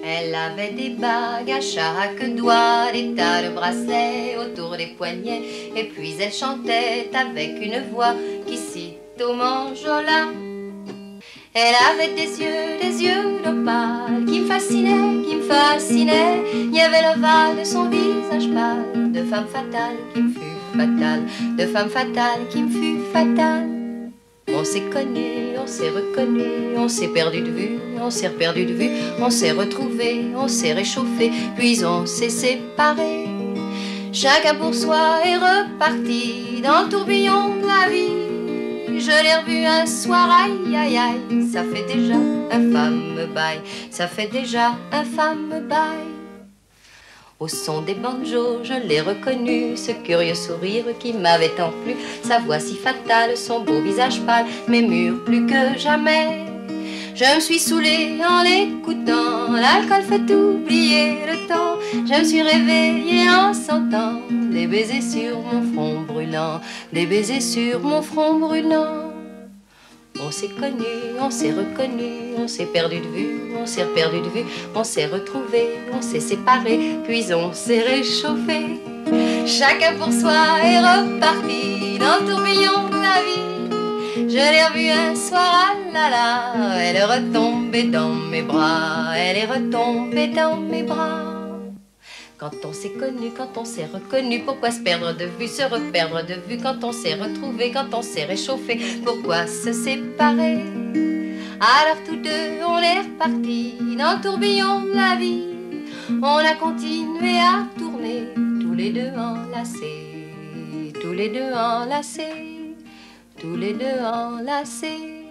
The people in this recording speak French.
Elle avait des bagues à chaque doigt, des tas de bracelets autour des poignets, et puis elle chantait avec une voix qui cite au manjola. Elle avait des yeux d'opale qui me fascinaient, qui me fascinaient. Il y avait l'ovale de son visage pâle, de femme fatale qui me fut fatale, de femme fatale qui me fut fatale. On s'est connus, on s'est reconnus, on s'est perdu de vue, on s'est perdu de vue, on s'est retrouvés, on s'est réchauffé, puis on s'est séparés. Chacun pour soi est reparti dans le tourbillon de la vie. Je l'ai revu un soir, aïe aïe aïe, ça fait déjà un fameux bail, ça fait déjà un fameux bail. Au son des banjos, je l'ai reconnu, ce curieux sourire qui m'avait tant plu, sa voix si fatale, son beau visage pâle, mais mûr plus que jamais. Je me suis saoulée en l'écoutant, l'alcool fait oublier le temps. Je me suis réveillée en sentant des baisers sur mon front brûlant, des baisers sur mon front brûlant. On s'est connus, on s'est reconnus, on s'est perdu de vue, on s'est perdu de vue, on s'est retrouvés, on s'est séparés, puis on s'est réchauffé. Chacun pour soi est reparti dans le tourbillon de la vie. Je l'ai revue un soir, ah là là, elle est retombée dans mes bras, elle est retombée dans mes bras. Quand on s'est connu, quand on s'est reconnu, pourquoi se perdre de vue, se reperdre de vue? Quand on s'est retrouvé, quand on s'est réchauffé, pourquoi se séparer? Alors tous deux, on est repartis dans le tourbillon de la vie. On a continué à tourner, tous les deux enlacés, tous les deux enlacés, tous les deux enlacés.